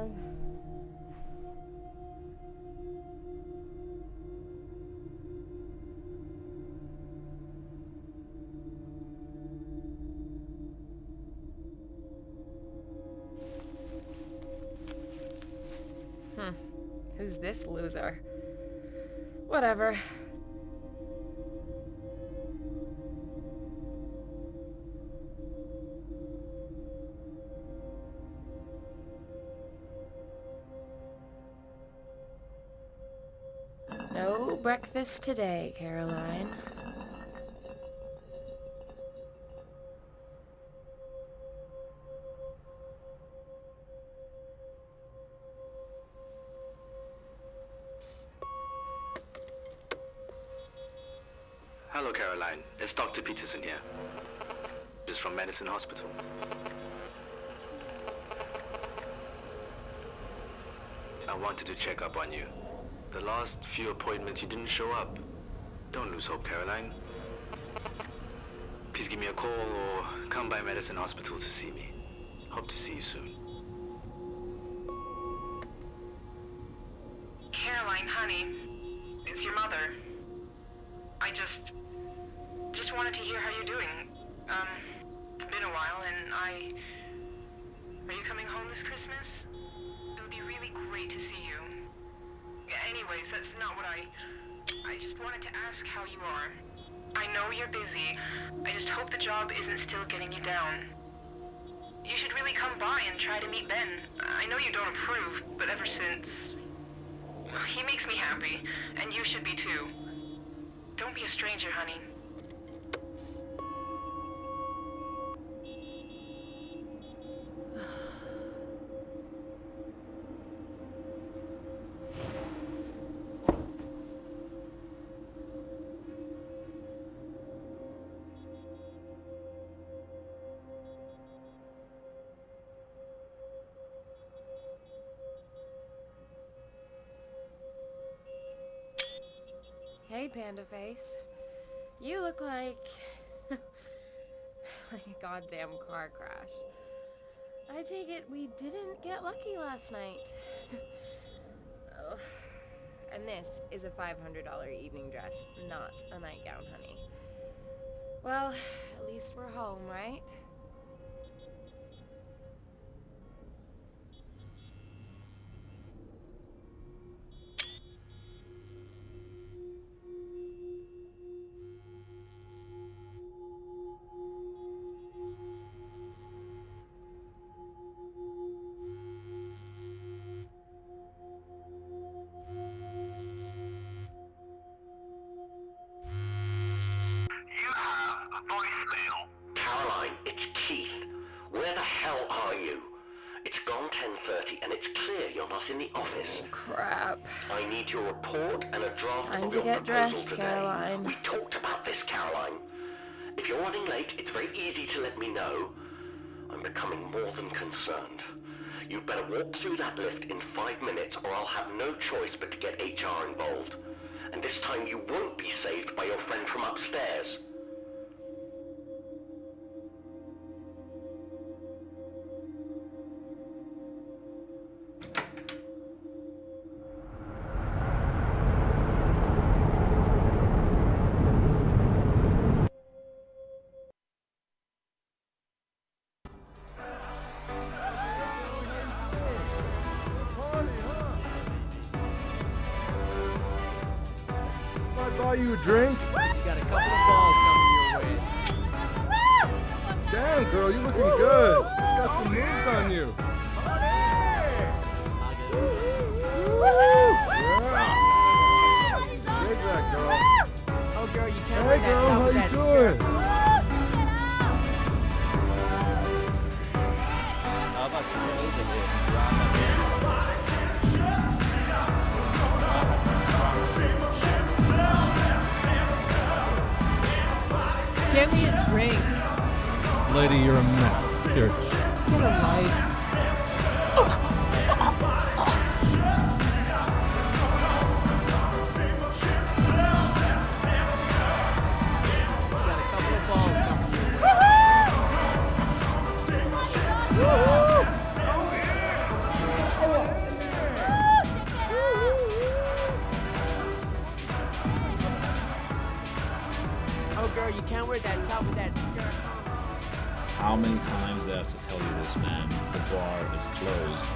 Caroline. Who's this loser? Whatever. No breakfast today, Caroline. Hello, Caroline. It's Dr. Peterson here. Just from Medicine Hospital. I wanted to check up on you. The last few appointments you didn't show up. Don't lose hope, Caroline. Please give me a call or come by Medicine Hospital to see me. Hope to see you soon. Caroline, honey, it's your mother. I just wanted to hear how you're doing. It's been a while, and Are you coming home this Christmas? It would be really great to see you. Anyways, that's not what I just wanted to ask how you are. I know you're busy. I just hope the job isn't still getting you down. You should really come by and try to meet Ben. I know you don't approve, but ever since... He makes me happy, and you should be too. Don't be a stranger, honey. Hey, Panda Face. You look like... like a goddamn car crash. I take it we didn't get lucky last night. Oh. And this is a $500 evening dress, not a nightgown, honey. Well, at least we're home, right? Caroline, it's Keith. Where the hell are you? It's gone 10:30 and it's clear you're not in the office. Crap. I need your report and a draft Time of to your get proposal dressed, today. Caroline. We talked about this, Caroline. If you're running late, it's very easy to let me know. I'm becoming more than concerned. You'd better walk through that lift in 5 minutes or I'll have no choice but to get HR involved. And this time you won't be saved by your friend from upstairs. Buy you a drink? You got a couple of balls coming your way. Damn, girl, you looking good. You got some moves on you. Yeah. Dig that, girl. Oh, girl, you can't Hey, wear that girl, top how of you that doing? skirt. How about you guys in here? Get me a drink. Lady, you're a mess. Seriously. Get a life. You got a couple of balls coming your way. Oh, with that top with that skirt. How many times do I have to tell you this, man? The bar is closed.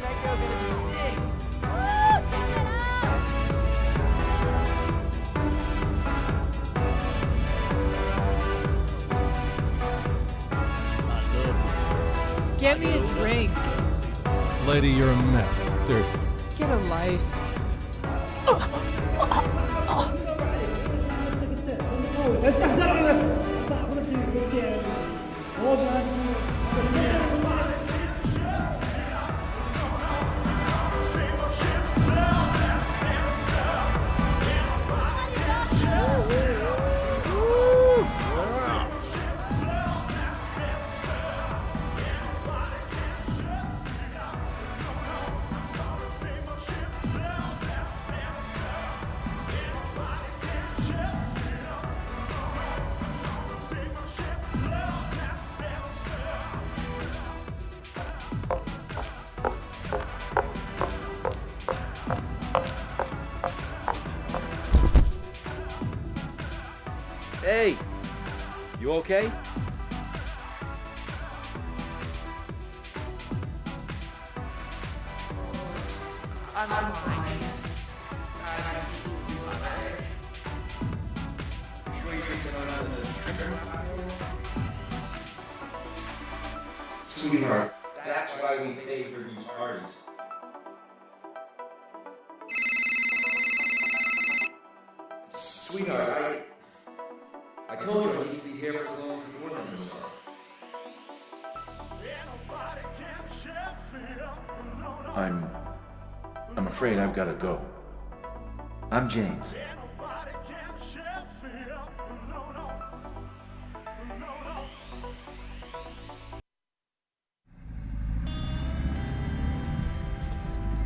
That girl gonna be sick. Get me a drink. Lady, you're a mess. Seriously. Get a life. Hey, you okay? I'm fine. Sweetheart, that's why we pay for these parties. Sweetheart, I told you I need to be here for as long as the board members are. I'm afraid I've got to go. I'm James.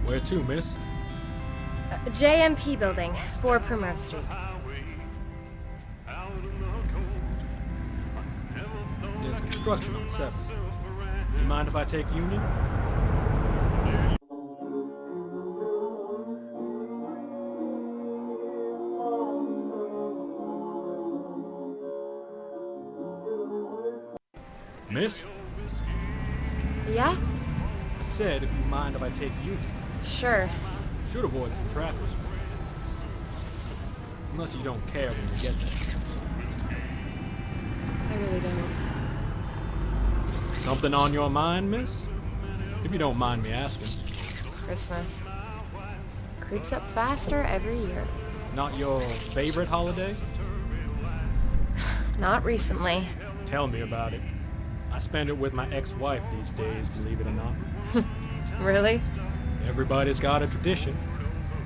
Where to, miss? JMP building, 4 Primrose Street. There's construction on 7. You mind if I take Union? Miss? Yeah? I said if you mind if I take Union. Sure. Should avoid some traffic. Unless you don't care when you get there. I really don't. Something on your mind, miss? If you don't mind me asking. Christmas. Creeps up faster every year. Not your favorite holiday? Not recently. Tell me about it. I spend it with my ex-wife these days, believe it or not. Really? Everybody's got a tradition.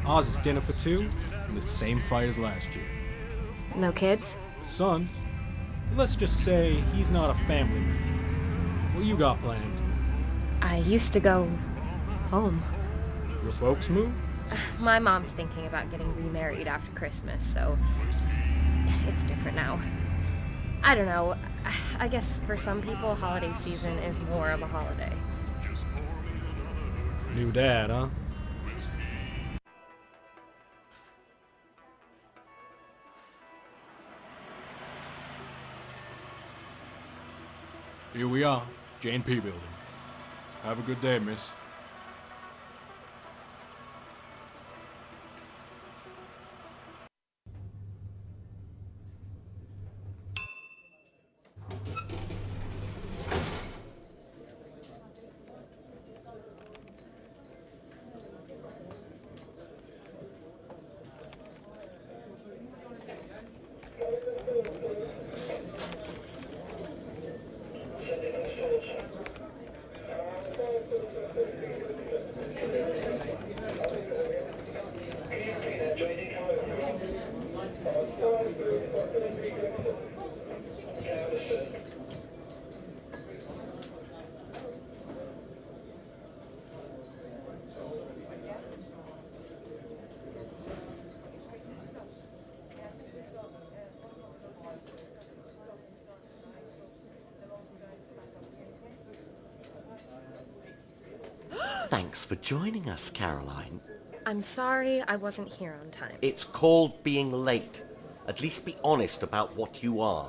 Ours is dinner for 2, and the same fight as last year. No kids? Son, let's just say he's not a family man. What you got planned? I used to go home. Your folks move? My mom's thinking about getting remarried after Christmas, so it's different now. I don't know. I guess for some people, holiday season is more of a holiday. New dad, huh? Here we are, J&P building. Have a good day, miss. Thanks for joining us, Caroline. I'm sorry I wasn't here on time. It's called being late. At least be honest about what you are.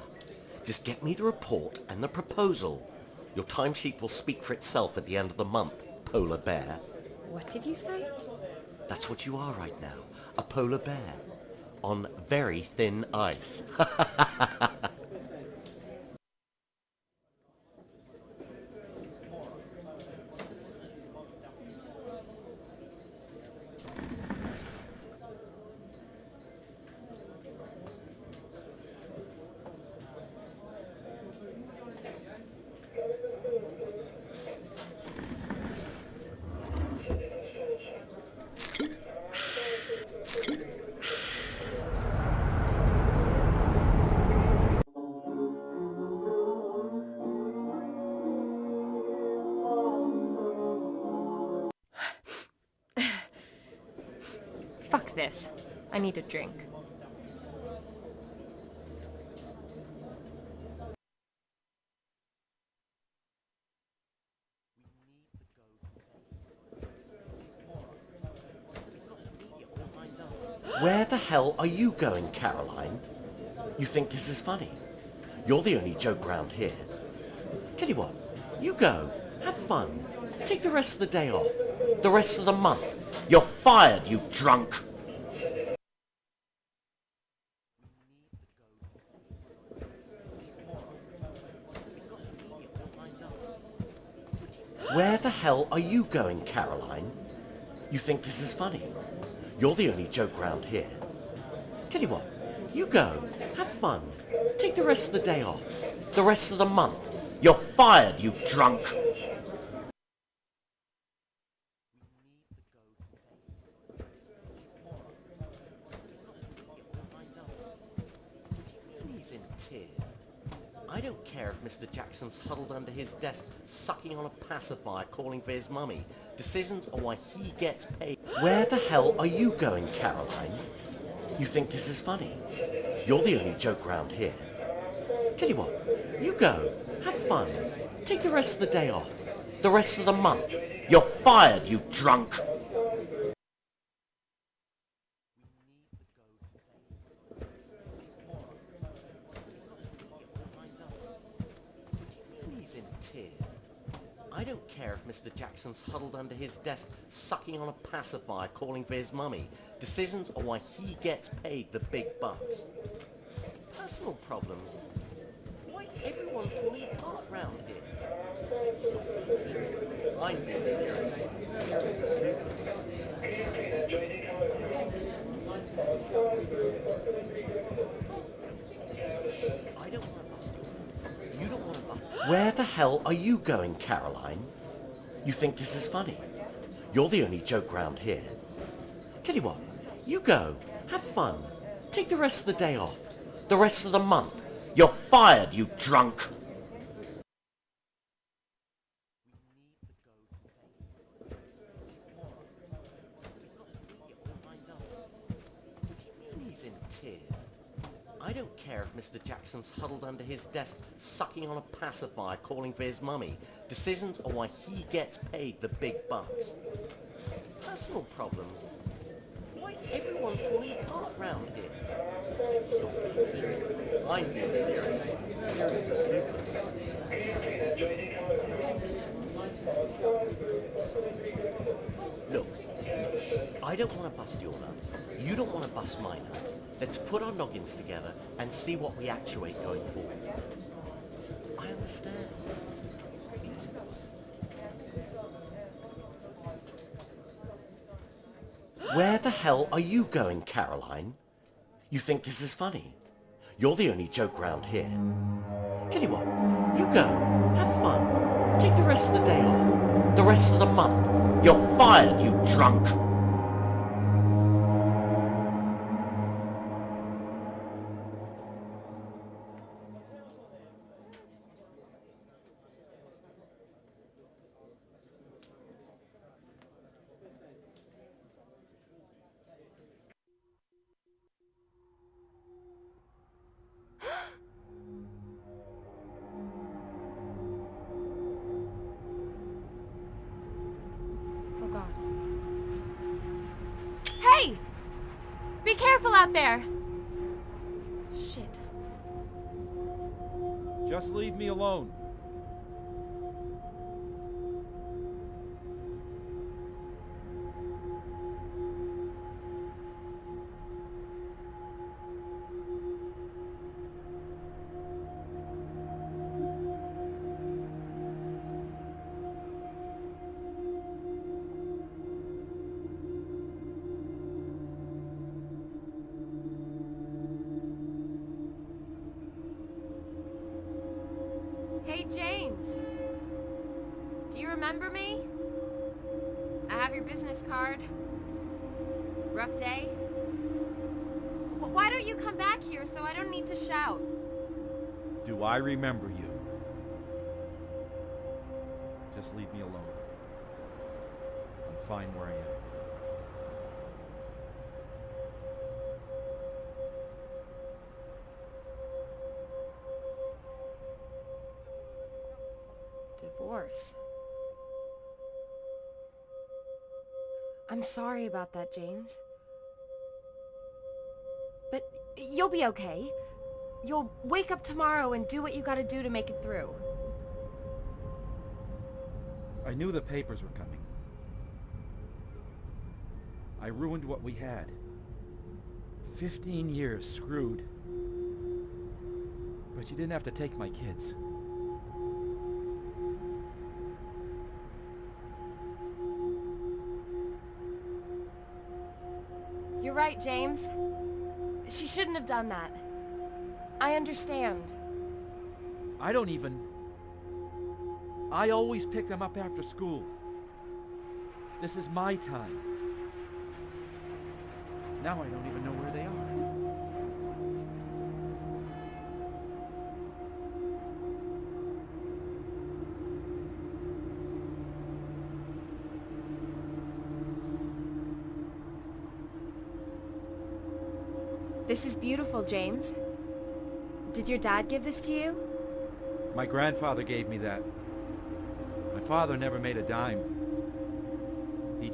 Just get me the report and the proposal. Your timesheet will speak for itself at the end of the month, polar bear. What did you say? That's what you are right now, a polar bear. On very thin ice. Fuck this. I need a drink. Where the hell are you going, Caroline? You think this is funny? You're the only joke round here. Tell you what, you go, have fun, take the rest of the day off, the rest of the month. You're fired, you drunk! Where the hell are you going, Caroline? You think this is funny? You're the only joke round here. Tell you what, you go, have fun, take the rest of the day off, the rest of the month. You're fired, you drunk! He's in tears. I don't care if Mr. Jackson's huddled under his desk, sucking on a pacifier, calling for his mummy. Decisions are why he gets paid. Where the hell are you going, Caroline? You think this is funny? You're the only joke round here. Tell you what, you go, have fun, take the rest of the day off, the rest of the month. You're fired, you drunk! He's in tears. I don't care if Mr. Jackson's huddled under his desk, sucking on a pacifier, calling for his mummy. Decisions are why he gets paid the big bucks. Personal problems. Why is everyone falling apart round here? I'm being serious. I don't want to bust you. You don't want to bust. Where the hell are you going, Caroline? You think this is funny? You're the only joke round here. Tell you what, you go, have fun, take the rest of the day off, the rest of the month. You're fired, you drunk! He's in tears. I don't care if Mr. Jackson's huddled under his desk, sucking on a pacifier, calling for his mummy. Decisions are why he gets paid the big bucks. Personal problems. Why is everyone falling apart round here? You're being serious. I'm being serious. Serious as ridiculous. Look, I don't want to bust your nuts. You don't want to bust my nuts. Let's put our noggins together and see what we actuate going forward. I understand. Where the hell are you going, Caroline? You think this is funny? You're the only joke round here. Tell you what, you go, have fun, take the rest of the day off, the rest of the month. You're fired, you drunk! out there? Shit. Just leave me alone. Hey, James. Do you remember me? I have your business card. Rough day? Why don't you come back here so I don't need to shout? Do I remember you? Just leave me alone. I'm fine where I am. Divorce. I'm sorry about that, James. But you'll be okay. You'll wake up tomorrow and do what you gotta do to make it through. I knew the papers were coming. I ruined what we had. 15 years screwed. But you didn't have to take my kids. You're right, James. She shouldn't have done that. I understand. I always pick them up after school. This is my time. Now I don't even know where they are. This is beautiful, James. Did your dad give this to you? My grandfather gave me that. My father never made a dime. He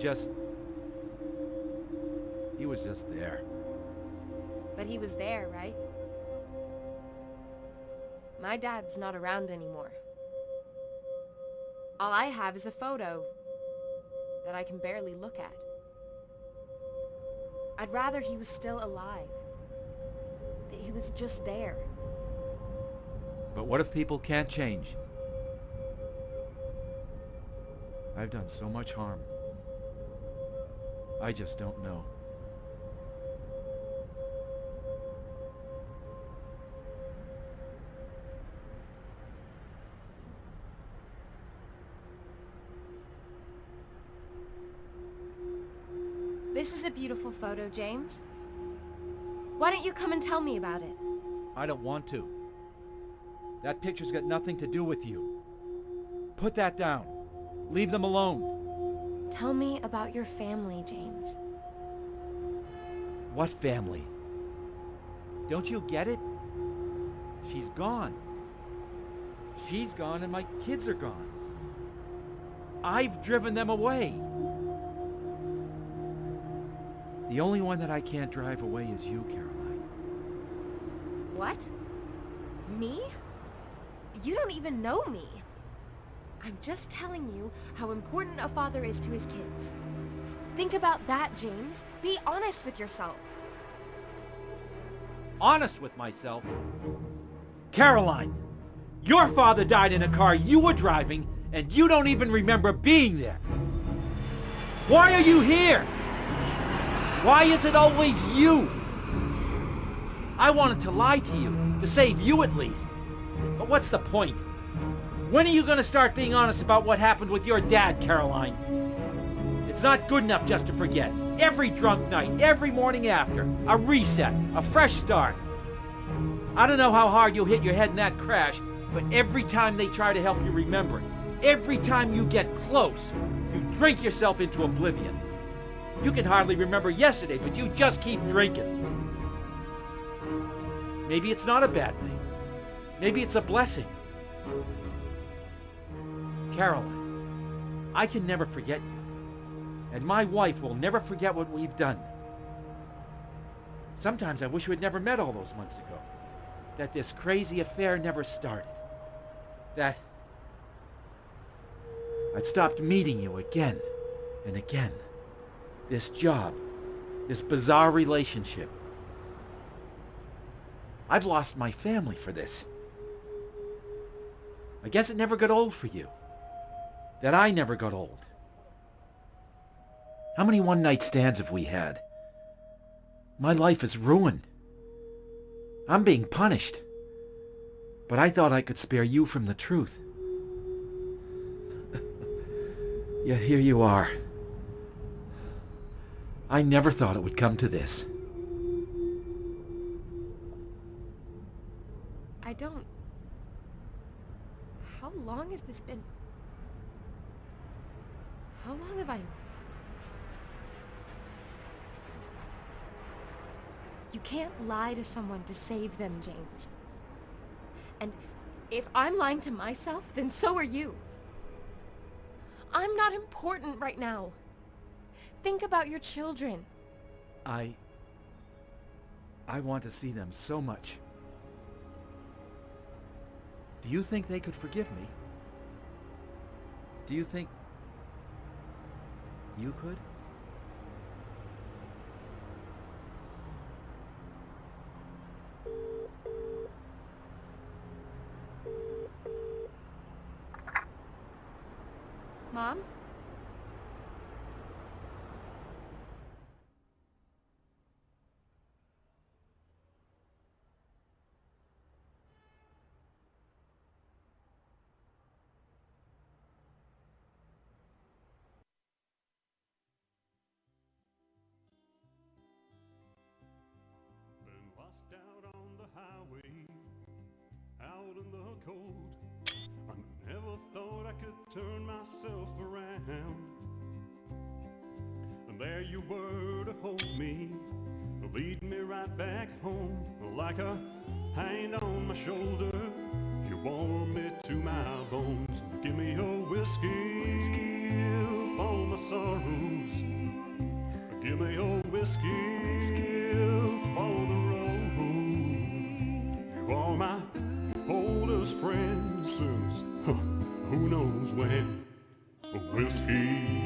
was just there. But he was there, right? My dad's not around anymore. All I have is a photo that I can barely look at. I'd rather he was still alive. That he was just there. But what if people can't change? I've done so much harm. I just don't know. This is a beautiful photo, James. Why don't you come and tell me about it? I don't want to. That picture's got nothing to do with you. Put that down. Leave them alone. Tell me about your family, James. What family? Don't you get it? She's gone. She's gone and my kids are gone. I've driven them away. The only one that I can't drive away is you, Caroline. What? Me? You don't even know me. I'm just telling you how important a father is to his kids. Think about that, James. Be honest with yourself. Honest with myself? Caroline, your father died in a car you were driving, and you don't even remember being there. Why are you here? Why is it always you? I wanted to lie to you, to save you at least. But what's the point? When are you going to start being honest about what happened with your dad, Caroline? It's not good enough just to forget. Every drunk night, every morning after, a reset, a fresh start. I don't know how hard you'll hit your head in that crash, but every time they try to help you remember it, every time you get close, you drink yourself into oblivion. You can hardly remember yesterday, but you just keep drinking. Maybe it's not a bad thing. Maybe it's a blessing. Caroline, I can never forget you. And my wife will never forget what we've done. Sometimes I wish we had never met all those months ago. That this crazy affair never started. That I'd stopped meeting you again and again. This job, this bizarre relationship. I've lost my family for this. I guess it never got old for you. That I never got old. How many one-night stands have we had? My life is ruined. I'm being punished. But I thought I could spare you from the truth. Yet here you are. I never thought it would come to this. I don't... How long has this been? How long have I... You can't lie to someone to save them, James. And if I'm lying to myself, then so are you. I'm not important right now. Think about your children. I want to see them so much. Do you think they could forgive me? Do you think you could? Mom? Been lost out on the highway, out in the cold. I never thought I could turn myself around. And there you were to hold me, lead me right back home. Like a hand on my shoulder, you warm me to my bones. Give me your whiskey for my sorrows. Give me your whiskey for the road. You are my oldest friend since who knows when. Whiskey.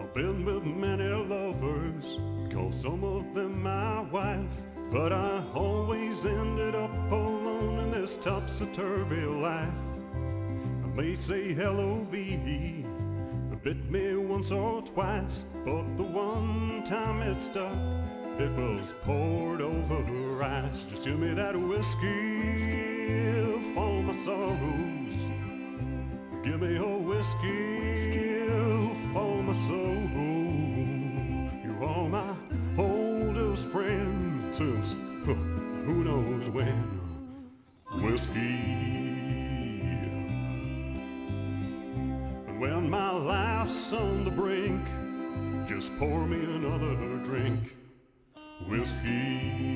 I've been with many lovers, called some of them my wife, but I always ended up alone in this topsy-turvy life. I may say L-O-V-E, bit me once or twice, but the one time it stuck, it was poured over ice. Just give me that whiskey for my sorrows. Give me your whiskey for my soul. You are my oldest friend since who knows when. Whiskey. When my life's on the brink, just pour me another drink. Whiskey.